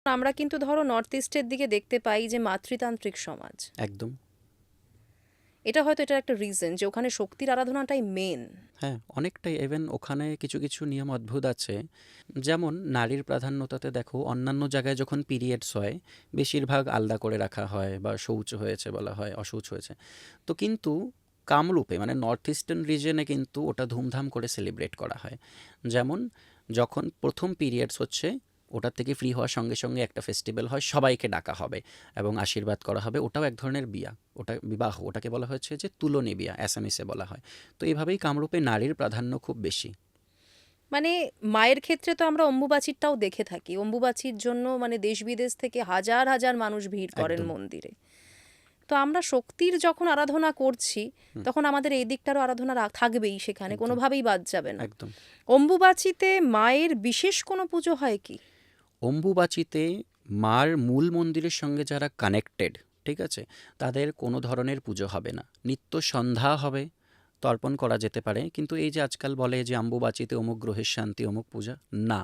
আমরা কিন্তু ধরো নর্থ ইস্টের দিকে দেখতে পাই যে মাতৃতান্ত্রিক সমাজ, একদম। এটা হয়তো এটার একটা রিজন যে ওখানে শক্তির আরাধনাটাই মেন। হ্যাঁ, অনেকটাই। ইভেন ওখানে কিছু কিছু নিয়ম অদ্ভুত আছে। যেমন নারীর প্রাধান্যতাতে দেখো, অন্যান্য জায়গায় যখন পিরিয়ডস হয় বেশিরভাগ আলাদা করে রাখা হয় বা শৌচ হয়েছে বলা হয়, অশৌচ হয়েছে। তো কিন্তু কামরূপে মানে নর্থ ইস্টার্ন রিজনে কিন্তু ওটা ধুমধাম করে সেলিব্রেট করা হয়। যেমন যখন প্রথম পিরিয়ডস হচ্ছে, ওটার থেকে ফ্রি হওয়ার সঙ্গে সঙ্গে একটা ফেস্টিভ্যাল হয়, সবাইকে ডাকা হবে এবং আশীর্বাদ করা হবে। ওটাও এক ধরনের বিয়া, ওটা বিবাহ, ওটাকে বলা হয়েছে যে তুলনী বিয়া, অ্যাসামিসে বলা হয়। তো এইভাবেই কামরূপে নারীর প্রাধান্য খুব বেশি। মানে মায়ের ক্ষেত্রে তো আমরা অম্বুবাচীরটাও দেখে থাকি, অম্বুবাচীর জন্য মানে দেশ বিদেশ থেকে হাজার হাজার মানুষ ভিড় করেন একদম। মন্দিরে। তো আমরা শক্তির যখন আরাধনা করছি হুম। তখন আমাদের এই দিকটারও আরাধনা থাকবেই, সেখানে একদম। কোনোভাবেই বাদ যাবে না। একদম। অম্বুবাচীতে মায়ের বিশেষ কোনো পুজো হয় কি? অম্বুবাচীতে মার মূল মন্দিরের সঙ্গে যারা কানেক্টেড, ঠিক আছে, তাদের কোনো ধরনের পুজো হবে না। নিত্য সন্ধ্যা হবে, তর্পণ করা যেতে পারে, কিন্তু এই যে আজকাল বলে যে অম্বুবাচীতে অমুক গ্রহের শান্তি, অমুক পূজা, না,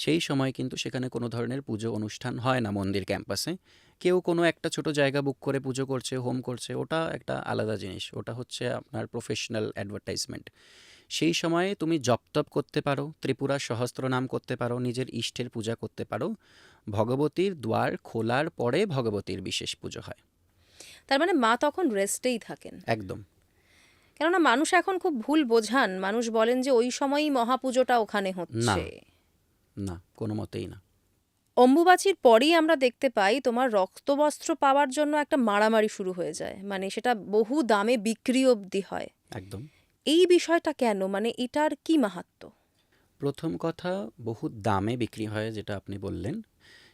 সেই সময় কিন্তু সেখানে কোনো ধরনের পুজো অনুষ্ঠান হয় না মন্দির ক্যাম্পাসে। কেউ কোনো একটা ছোট জায়গা বুক করে পুজো করছে, হোম করছে, ওটা একটা আলাদা জিনিস, ওটা হচ্ছে আপনার প্রফেশনাল অ্যাডভার্টাইজমেন্ট। সেই সময়ে তুমি জপ তপ করতে পারো, ত্রিপুরা সহস্রনাম করতে পারো, নিজের ইষ্টের পূজা করতে পারো। ভগবতীর দ্বার খোলার পরে ভগবতীর বিশেষ পুজো হয়। তার মানে মা তখন রেস্টেই থাকেন। একদম। কেননা মানুষ এখন খুব ভুল বোঝান, মানুষ বলেন যে ওই সময়ই মহাপুজোটা ওখানে না, হচ্ছে। না, কোনো মতেই না। অম্বুবাচীর পরেই আমরা দেখতে পাই তোমার রক্তবস্ত্র পাওয়ার জন্য একটা মারামারি শুরু হয়ে যায়, মানে সেটা বহু দামে বিক্রি অবধি হয়। একদম। এই বিষয়টা কেন, মানে এটার কি মাহাত্ম্য? প্রথম কথা, বহু দামে বিক্রি হয় যেটা আপনি বললেন,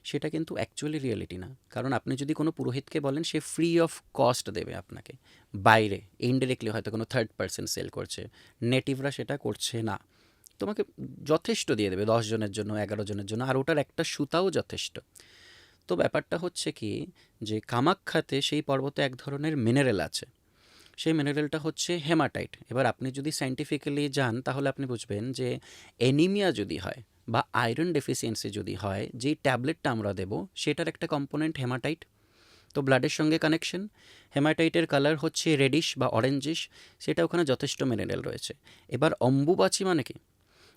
সেটা কিন্তু অ্যাকচুয়ালি রিয়েলিটি না। কারণ আপনি যদি কোনো পুরোহিতকে বলেন, সে ফ্রি অফ কস্ট দেবে আপনাকে। বাইরে ইনডিরেক্টলি হয়তো কোনো থার্ড পার্সন সেল করছে, নেটিভরা সেটা করছে না, তোমাকে যথেষ্ট দিয়ে দেবে 10 জনের জন্য, 11 জনের জন্য, আর ওটার একটা সুতাও যথেষ্ট। তো ব্যাপারটা হচ্ছে কি, যে কামাখ্যাতে সেই পর্বতে এক ধরনের মিনারেল আছে, সেই মিনারেলটা হচ্ছে হেমাটাইট। এবার আপনি যদি সায়েন্টিফিক্যালি যান তাহলে আপনি বুঝবেন যে অ্যানিমিয়া যদি হয় বা আয়রন ডেফিসিয়েন্সি যদি হয়, যেই ট্যাবলেটটা আমরা দেব সেটার একটা কম্পোনেন্ট হেমাটাইট। তো ব্লাডের সঙ্গে কানেকশন, হেমাটাইটের কালার হচ্ছে রেডিশ বা অরেঞ্জিশ, সেটা ওখানে যথেষ্ট মিনারেল রয়েছে। এবার অম্বুবাচী মানে কি?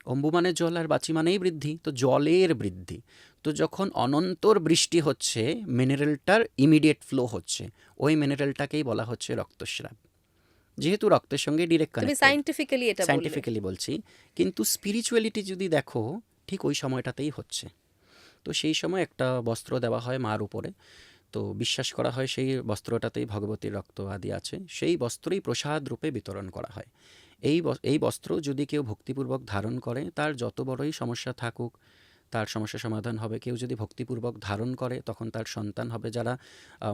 অম্বু মানে জল, আর বাচি মানেই বৃদ্ধি, তো জলের বৃদ্ধি। তো যখন অনন্তর বৃষ্টি হচ্ছে, মিনারেলটার ইমিডিয়েট ফ্লো হচ্ছে, ওই মিনারেলটাকেই বলা হচ্ছে রক্তস্রাব। যেহেতু রক্তের সঙ্গে ডিরেক্ট তুমি কানেক্টেড, সায়েন্টিফিক্যালি এটা বললে। সায়েন্টিফিক্যালি বলছি, কিন্তু স্পিরিচুয়ালিটি যদি দেখো, ঠিক ওই সময়টাতেই হচ্ছে। তো সেই সময় একটা বস্ত্র দেওয়া হয় মার উপরে, তো বিশ্বাস করা হয় সেই বস্ত্রটাতেই ভগবতীর রক্ত আদি আছে, সেই বস্ত্রই প্রসাদ রূপে বিতরণ করা হয়। এই বস্ত্র যদি কেউ ভক্তিপূর্বক ধারণ করে, তার যত বড়ই সমস্যা থাকুক তার সমস্যা সমাধান হবে। কেউ যদি ভক্তিপূর্বক ধারণ করে তখন তার সন্তান হবে। যারা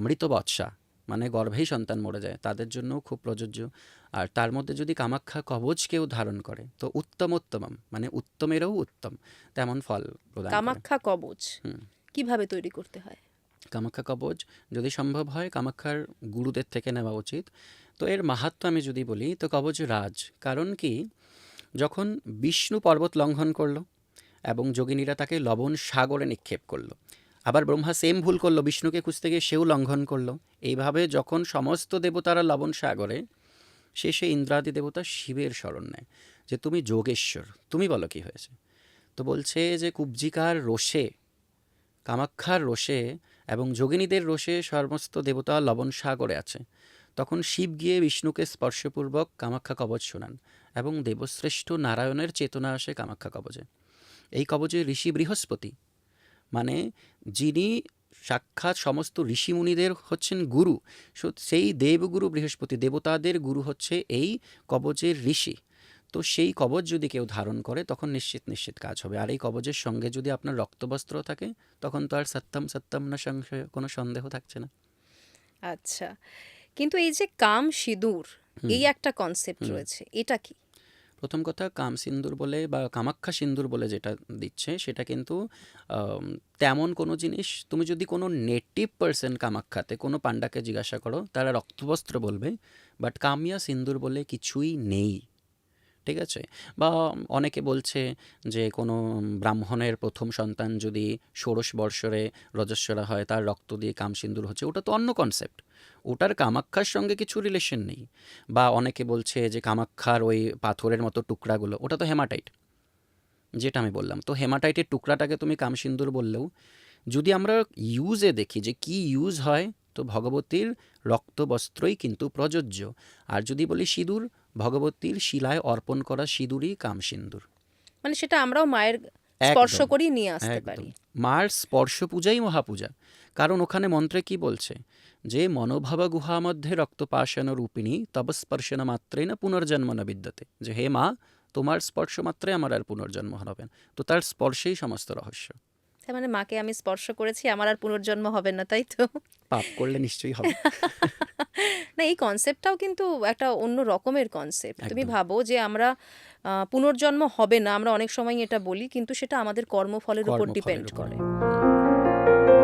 মৃত বৎসা মানে গর্ভেই সন্তান মরে যায়, তাদের জন্যও খুব প্রযোজ্য। আর তার মধ্যে যদি কামাখ্যা কবচ কেউ ধারণ করে, তো উত্তমোত্তমম মানে উত্তমেরও উত্তম, তেমন ফল প্রদান করে। কামাখ্যা কবচ হুম। কিভাবে তৈরি করতে হয়? কামাখ্যা কবচ যদি সম্ভব হয় কামাখ্যার গুরুদের থেকে নেওয়া উচিত। তো এর মাহাত্ম্য আমি যদি বলি, তো কবচ রাজ। কারণ কি, যখন বিষ্ণু পর্বত লঙ্ঘন করলো এবং যোগিনীরা তাকে লবণ সাগরে নিক্ষেপ করলো, আবার ব্রহ্মা সেম ভুল করলো, বিষ্ণুকে খুঁজতে গিয়ে সেও লঙ্ঘন করলো, এইভাবে যখন সমস্ত দেবতারা লবণ সাগরে, শেষে ইন্দ্রাদি দেবতা শিবের শরণ নেয় যে তুমি যোগেশ্বর, তুমি বলো কি হয়েছে। তো বলছে যে কুব্জিকার রোষে, কামাখ্যার রোষে এবং যোগিনীদের রোষে সমস্ত দেবতা লবণ সাগরে আছে। তখন শিব গিয়ে বিষ্ণুকে স্পর্শপূর্বক কামাখ্যা কবচ শোনান এবং দেবশ্রেষ্ঠ নারায়ণের চেতনা আসে কামাখ্যা কবচে। এই কবচে ঋষি বৃহস্পতি মানে যিনি সাক্ষাৎ সমস্ত ঋষিমুনিদের হচ্ছেন গুরু, সেই দেবগুরু বৃহস্পতি, দেবতাদের গুরু হচ্ছে এই কবচের ঋষি। তো সেই কবচ যদি কেউ ধারণ করে তখন নিশ্চিত নিশ্চিত কাজ হবে। আর এই কবচের সঙ্গে যদি আপনার রক্তবস্ত্র থাকে, তখন তো আর সত্যম সত্যম না সংশয়, কোনো সন্দেহ থাকছে না। আচ্ছা, কিন্তু এই যে কাম সিঁদুর, হুম। এই একটা কনসেপ্ট হুম। রয়েছে, এটা কি? প্রথম কথা, কাম সিন্দুর বলে বা কামাখ্যা সিন্দুর বলে যেটা দিচ্ছে, সেটা কিন্তু তেমন কোনো জিনিস, তুমি যদি কোনো নেটিভ পার্সন কামাখ্যাতে কোনো পাণ্ডাকে জিজ্ঞাসা করো, তারা রক্তবস্ত্র বলবে, বাট কামিয়া সিন্দুর বলে কিছুই নেই। ঠিক আছে? বা অনেকে বলছে যে কোনো ব্রাহ্মণের প্রথম সন্তান যদি ষোড়শ বৎসরে রজস্বলা হয়, তার রক্ত দিয়ে কামসিন্দুর হচ্ছে, ওটা তো অন্য কনসেপ্ট। ওটার কামাক্ষার সঙ্গে কিছু রিলেশন নেই। বা অনেকে বলছে যে কামাক্ষার ওই পাথরের মতো টুকরাগুলো, ওটা তো হেমাটাইট, যেটা আমি বললাম। তো হেমাটাইটের টুকরাটাকে তুমি কামসিন্দুর বললেও, যদি আমরা ইউজে দেখি যে কি ইউজ হয়, তো ভগবতীর রক্তবস্ত্রই কিন্তু প্রযোজ্য। আর যদি বলি সিঁদুর, ভগবতীর শিলায় অর্পণ করা সিঁদুরই কামসিন্দুর। মানে সেটা আমরাও মায়ের স্পর্শ একদম, করেই নিয়ে আসতে একদম। পারি। মার স্পর্শ পূজাই মহাপূজা। কারণ ওখানে মন্ত্রে কি বলছে, যে মনোভাব গুহা মধ্যে রক্তপাশান রূপিণী তব স্পর্শন মাত্রেই না পুনর্জন্ম না বিদ্যতে, যে হে মা, তোমার স্পর্শ মাত্রে আমার আর পুনর্জন্ম হবে না। তো তার স্পর্শেই সমস্ত রহস্য। তার মানে মাকে আমি স্পর্শ করেছি, আমার আর পুনর্জন্ম হবে না, তাই তো? পাপ করলে নিশ্চয়ই হবে। না, এই কনসেপ্টটাও কিন্তু একটা অন্য রকমের কনসেপ্ট। তুমি একদম। ভাবো যে আমরা পুনর্জন্ম হবে না, আমরা অনেক সময় এটা বলি, কিন্তু সেটা আমাদের কর্মফলের উপর কর্মফলের ডিপেন্ড উপরে। করে। হুম।